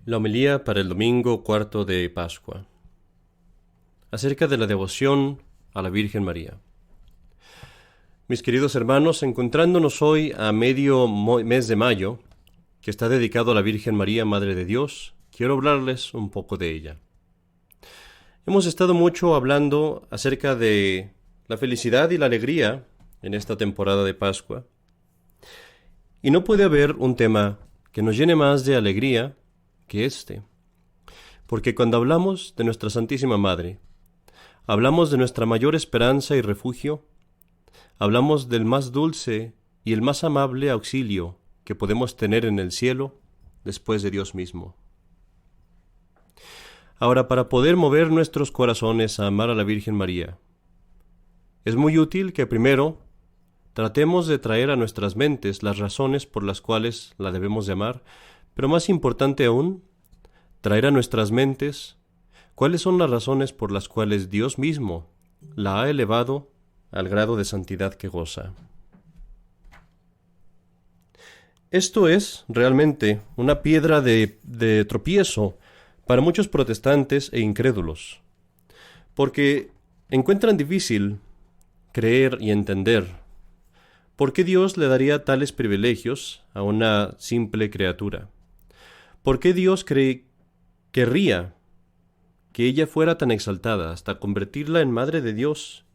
La homilía para el domingo cuarto de Pascua, acerca de la devoción a la Virgen María. Mis queridos hermanos, encontrándonos hoy a medio mes de mayo, que está dedicado a la Virgen María, Madre de Dios, quiero hablarles un poco de ella. Hemos estado mucho hablando acerca de la felicidad y la alegría en esta temporada de Pascua, y no puede haber un tema que nos llene más de alegría que este. Porque cuando hablamos de nuestra Santísima Madre, hablamos de nuestra mayor esperanza y refugio, hablamos del más dulce y el más amable auxilio que podemos tener en el cielo después de Dios mismo. Ahora, para poder mover nuestros corazones a amar a la Virgen María, es muy útil que primero tratemos de traer a nuestras mentes las razones por las cuales la debemos de amar, pero más importante aún, traer a nuestras mentes cuáles son las razones por las cuales Dios mismo la ha elevado al grado de santidad que goza. Esto es realmente una piedra de tropiezo para muchos protestantes e incrédulos, porque encuentran difícil creer y entender por qué Dios le daría tales privilegios a una simple criatura. ¿Por qué Dios querría que ella fuera tan exaltada hasta convertirla en Madre de Dios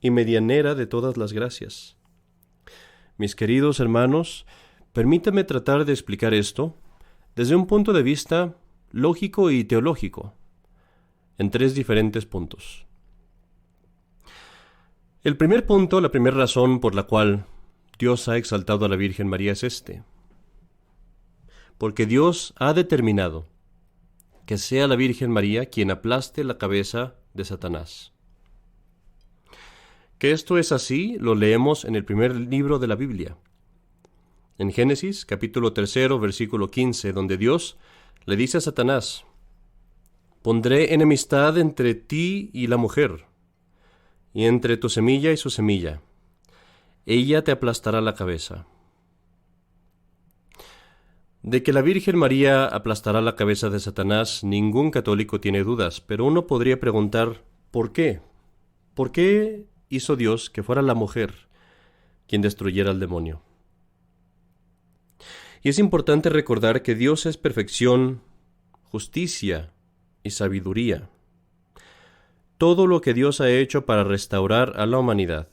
y medianera de todas las gracias? Mis queridos hermanos, permítanme tratar de explicar esto desde un punto de vista lógico y teológico, en tres diferentes puntos. El primer punto, la primera razón por la cual Dios ha exaltado a la Virgen María es este: porque Dios ha determinado que sea la Virgen María quien aplaste la cabeza de Satanás. Que esto es así lo leemos en el primer libro de la Biblia, en Génesis capítulo 3, versículo 15, donde Dios le dice a Satanás: pondré enemistad entre ti y la mujer, y entre tu semilla y su semilla. Ella te aplastará la cabeza. De que la Virgen María aplastará la cabeza de Satanás, ningún católico tiene dudas, pero uno podría preguntar, ¿por qué? ¿Por qué hizo Dios que fuera la mujer quien destruyera al demonio? Y es importante recordar que Dios es perfección, justicia y sabiduría. Todo lo que Dios ha hecho para restaurar a la humanidad,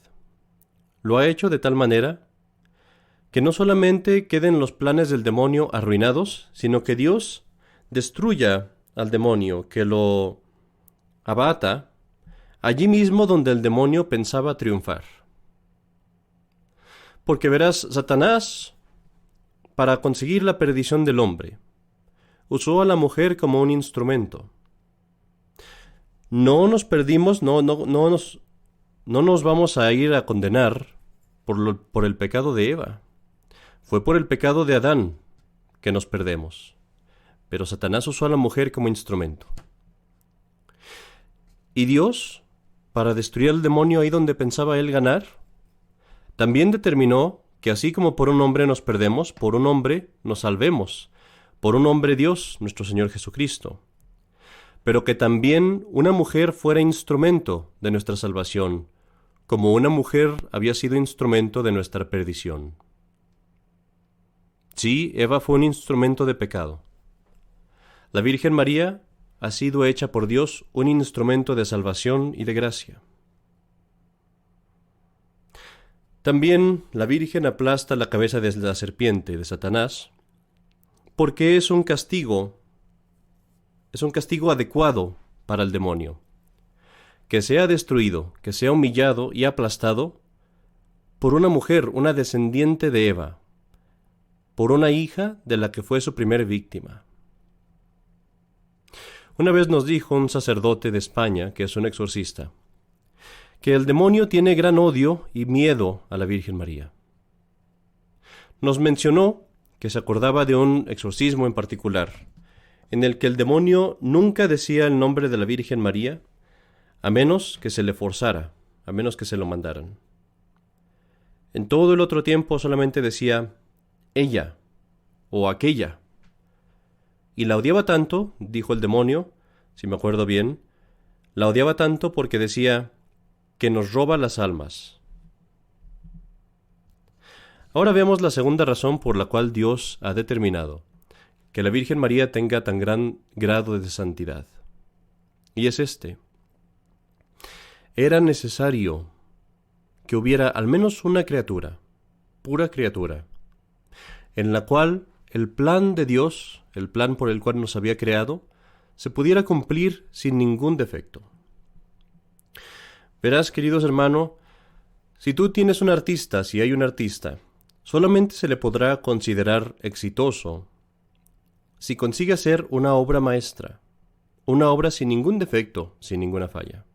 lo ha hecho de tal manera que no solamente queden los planes del demonio arruinados, sino que Dios destruya al demonio, que lo abata allí mismo donde el demonio pensaba triunfar. Porque verás, Satanás, para conseguir la perdición del hombre, usó a la mujer como un instrumento. No nos perdimos, no nos vamos a ir a condenar por el pecado de Eva. Fue por el pecado de Adán que nos perdemos. Pero Satanás usó a la mujer como instrumento. Y Dios, para destruir al demonio ahí donde pensaba él ganar, también determinó que así como por un hombre nos perdemos, por un hombre nos salvemos, por un hombre Dios, nuestro Señor Jesucristo. Pero que también una mujer fuera instrumento de nuestra salvación, como una mujer había sido instrumento de nuestra perdición. Sí, Eva fue un instrumento de pecado. La Virgen María ha sido hecha por Dios un instrumento de salvación y de gracia. También la Virgen aplasta la cabeza de la serpiente, de Satanás, porque es un castigo adecuado para el demonio. Que sea destruido, que sea humillado y aplastado por una mujer, una descendiente de Eva, por una hija de la que fue su primer víctima. Una vez nos dijo un sacerdote de España, que es un exorcista, que el demonio tiene gran odio y miedo a la Virgen María. Nos mencionó que se acordaba de un exorcismo en particular, en el que el demonio nunca decía el nombre de la Virgen María, a menos que se le forzara, a menos que se lo mandaran. En todo el otro tiempo solamente decía ella o aquella. Y la odiaba tanto, dijo el demonio, si me acuerdo bien, la odiaba tanto porque decía que nos roba las almas. Ahora veamos la segunda razón por la cual Dios ha determinado que la Virgen María tenga tan gran grado de santidad. Y es este. Era necesario que hubiera al menos una criatura, pura criatura, en la cual el plan de Dios, el plan por el cual nos había creado, se pudiera cumplir sin ningún defecto. Verás, queridos hermanos, si tú tienes un artista, si hay un artista, solamente se le podrá considerar exitoso si consigue hacer una obra maestra, una obra sin ningún defecto, sin ninguna falla.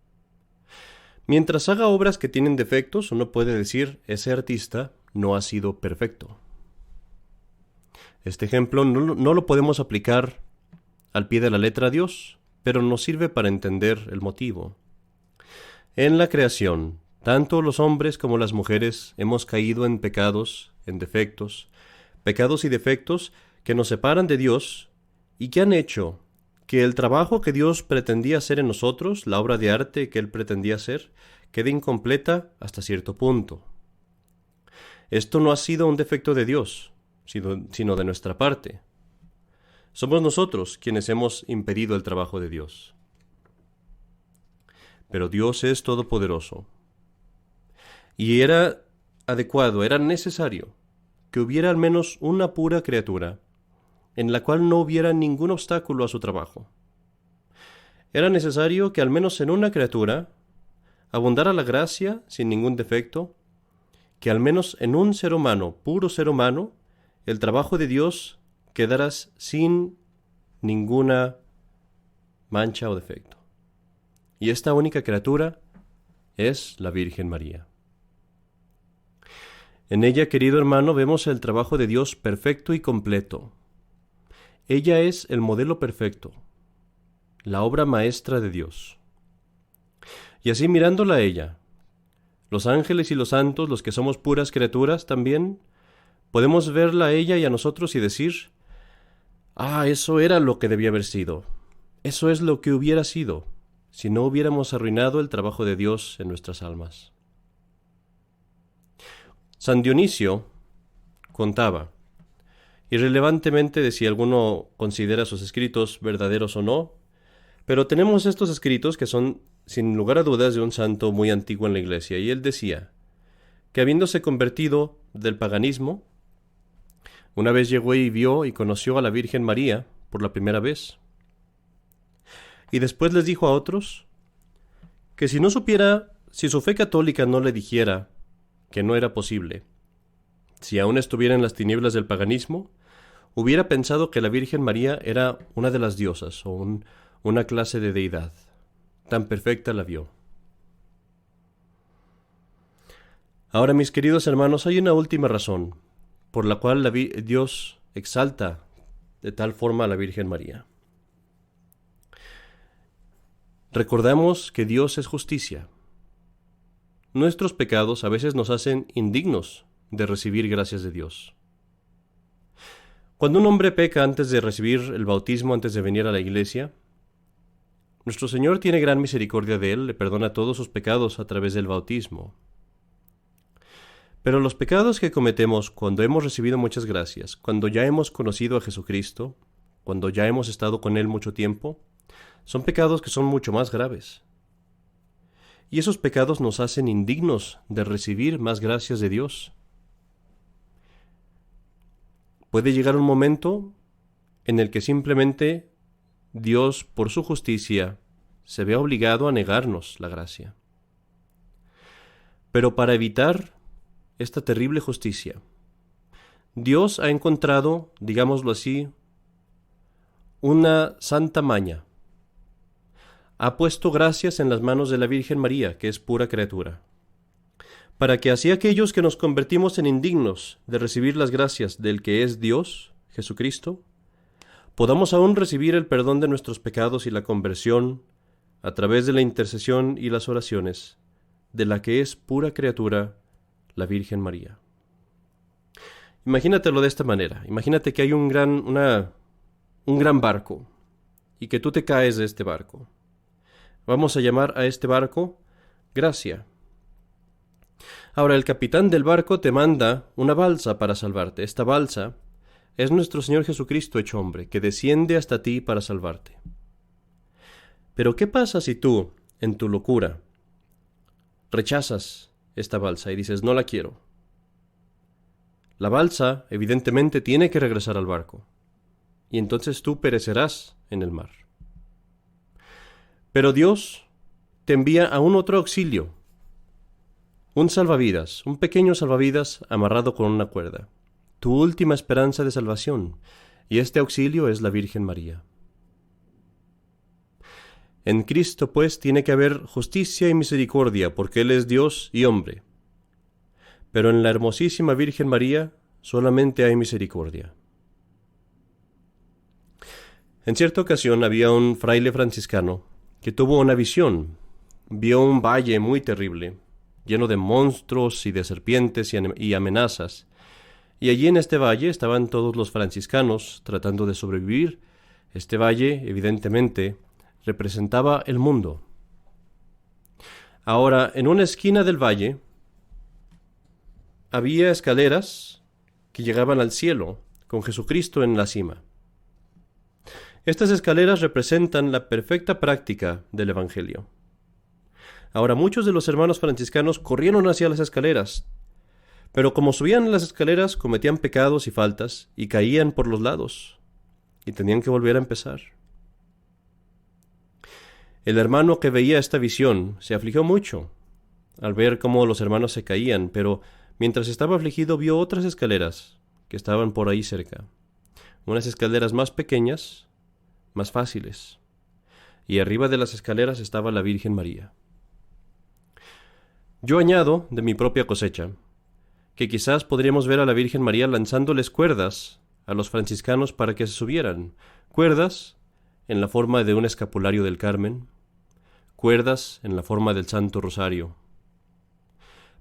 Mientras haga obras que tienen defectos, uno puede decir, ese artista no ha sido perfecto. Este ejemplo no lo podemos aplicar al pie de la letra a Dios, pero nos sirve para entender el motivo. En la creación, tanto los hombres como las mujeres hemos caído en pecados, en defectos, pecados y defectos que nos separan de Dios y que han hecho que el trabajo que Dios pretendía hacer en nosotros, la obra de arte que Él pretendía hacer, quede incompleta hasta cierto punto. Esto no ha sido un defecto de Dios, sino de nuestra parte. Somos nosotros quienes hemos impedido el trabajo de Dios. Pero Dios es todopoderoso. Y era adecuado, era necesario que hubiera al menos una pura criatura en la cual no hubiera ningún obstáculo a su trabajo. Era necesario que al menos en una criatura abundara la gracia sin ningún defecto, que al menos en un ser humano, puro ser humano, el trabajo de Dios quedara sin ninguna mancha o defecto. Y esta única criatura es la Virgen María. En ella, querido hermano, vemos el trabajo de Dios perfecto y completo. Ella es el modelo perfecto, la obra maestra de Dios. Y así mirándola a ella, los ángeles y los santos, los que somos puras criaturas también, podemos verla a ella y a nosotros y decir, eso era lo que debía haber sido, eso es lo que hubiera sido, si no hubiéramos arruinado el trabajo de Dios en nuestras almas. San Dionisio contaba, irrelevantemente de si alguno considera sus escritos verdaderos o no, pero tenemos estos escritos que son, sin lugar a dudas, de un santo muy antiguo en la Iglesia, y él decía que habiéndose convertido del paganismo, una vez llegó y vio y conoció a la Virgen María por la primera vez, y después les dijo a otros que si su fe católica no le dijera que no era posible, si aún estuviera en las tinieblas del paganismo, hubiera pensado que la Virgen María era una de las diosas o una clase de deidad. Tan perfecta la vio. Ahora, mis queridos hermanos, hay una última razón por la cual Dios exalta de tal forma a la Virgen María. Recordamos que Dios es justicia. Nuestros pecados a veces nos hacen indignos de recibir gracias de Dios. Cuando un hombre peca antes de recibir el bautismo, antes de venir a la iglesia, nuestro Señor tiene gran misericordia de él, le perdona todos sus pecados a través del bautismo. Pero los pecados que cometemos cuando hemos recibido muchas gracias, cuando ya hemos conocido a Jesucristo, cuando ya hemos estado con Él mucho tiempo, son pecados que son mucho más graves. Y esos pecados nos hacen indignos de recibir más gracias de Dios. Puede llegar un momento en el que simplemente Dios, por su justicia, se ve obligado a negarnos la gracia. Pero para evitar esta terrible justicia, Dios ha encontrado, digámoslo así, una santa maña. Ha puesto gracias en las manos de la Virgen María, que es pura criatura, para que así aquellos que nos convertimos en indignos de recibir las gracias del que es Dios, Jesucristo, podamos aún recibir el perdón de nuestros pecados y la conversión a través de la intercesión y las oraciones de la que es pura criatura, la Virgen María. Imagínatelo de esta manera. Imagínate que hay un un gran barco y que tú te caes de este barco. Vamos a llamar a este barco Gracia. Ahora el capitán del barco te manda una balsa para salvarte. Esta balsa es nuestro Señor Jesucristo hecho hombre, que desciende hasta ti para salvarte. Pero ¿qué pasa si tú, en tu locura, rechazas esta balsa y dices, no la quiero? La balsa, evidentemente, tiene que regresar al barco, y entonces tú perecerás en el mar. Pero Dios te envía a un otro auxilio, un salvavidas, un pequeño salvavidas amarrado con una cuerda, tu última esperanza de salvación, y este auxilio es la Virgen María. En Cristo, pues, tiene que haber justicia y misericordia, porque Él es Dios y hombre. Pero en la hermosísima Virgen María solamente hay misericordia. En cierta ocasión había un fraile franciscano que tuvo una visión. Vio un valle muy terrible, lleno de monstruos y de serpientes y amenazas. Y allí en este valle estaban todos los franciscanos tratando de sobrevivir. Este valle, evidentemente, representaba el mundo. Ahora, en una esquina del valle había escaleras que llegaban al cielo, con Jesucristo en la cima. Estas escaleras representan la perfecta práctica del Evangelio. Ahora, muchos de los hermanos franciscanos corrieron hacia las escaleras, pero como subían las escaleras cometían pecados y faltas y caían por los lados, y tenían que volver a empezar. El hermano que veía esta visión se afligió mucho al ver cómo los hermanos se caían, pero mientras estaba afligido vio otras escaleras que estaban por ahí cerca, unas escaleras más pequeñas, más fáciles, y arriba de las escaleras estaba la Virgen María. Yo añado, de mi propia cosecha, que quizás podríamos ver a la Virgen María lanzándoles cuerdas a los franciscanos para que se subieran, cuerdas en la forma de un escapulario del Carmen, cuerdas en la forma del Santo Rosario.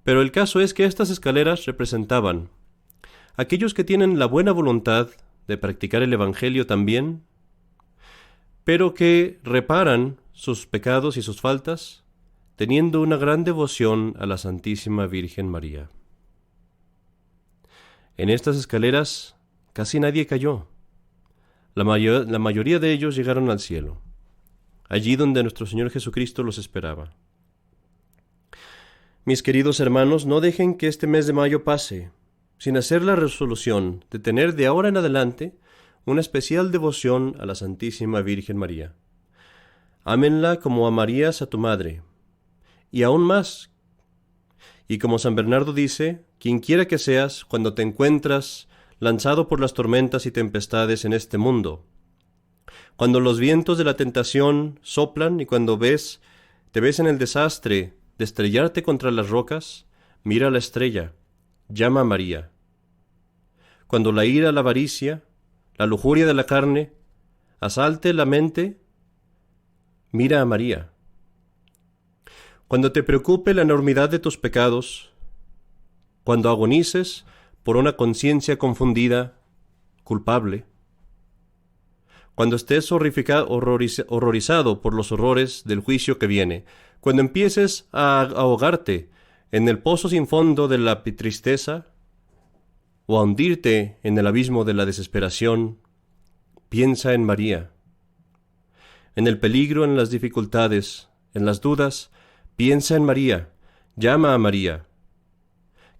Pero el caso es que estas escaleras representaban aquellos que tienen la buena voluntad de practicar el Evangelio también, pero que reparan sus pecados y sus faltas teniendo una gran devoción a la Santísima Virgen María. En estas escaleras casi nadie cayó. La mayoría de ellos llegaron al cielo, allí donde nuestro Señor Jesucristo los esperaba. Mis queridos hermanos, no dejen que este mes de mayo pase sin hacer la resolución de tener de ahora en adelante una especial devoción a la Santísima Virgen María. Ámenla como amarías a tu madre, y aún más. Y como San Bernardo dice, quienquiera que seas, cuando te encuentras lanzado por las tormentas y tempestades en este mundo, cuando los vientos de la tentación soplan y cuando te ves en el desastre de estrellarte contra las rocas, mira la estrella, llama a María. Cuando la ira, la avaricia, la lujuria de la carne asalte la mente, mira a María. Cuando te preocupe la enormidad de tus pecados, cuando agonices por una conciencia confundida, culpable, cuando estés horrorizado por los horrores del juicio que viene, cuando empieces a ahogarte en el pozo sin fondo de la tristeza o a hundirte en el abismo de la desesperación, piensa en María. En el peligro, en las dificultades, en las dudas, piensa en María, llama a María.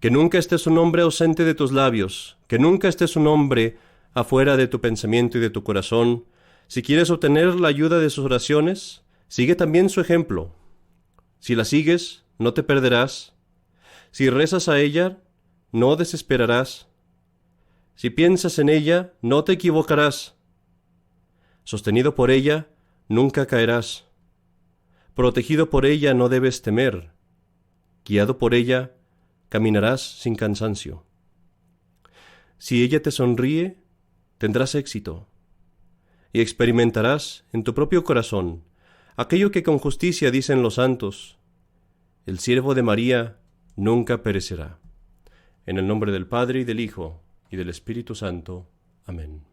Que nunca esté su nombre ausente de tus labios, que nunca esté su nombre afuera de tu pensamiento y de tu corazón. Si quieres obtener la ayuda de sus oraciones, sigue también su ejemplo. Si la sigues, no te perderás. Si rezas a ella, no desesperarás. Si piensas en ella, no te equivocarás. Sostenido por ella, nunca caerás. Protegido por ella, no debes temer. Guiado por ella, caminarás sin cansancio. Si ella te sonríe, tendrás éxito, y experimentarás en tu propio corazón aquello que con justicia dicen los santos: el siervo de María nunca perecerá. En el nombre del Padre, y del Hijo, y del Espíritu Santo. Amén.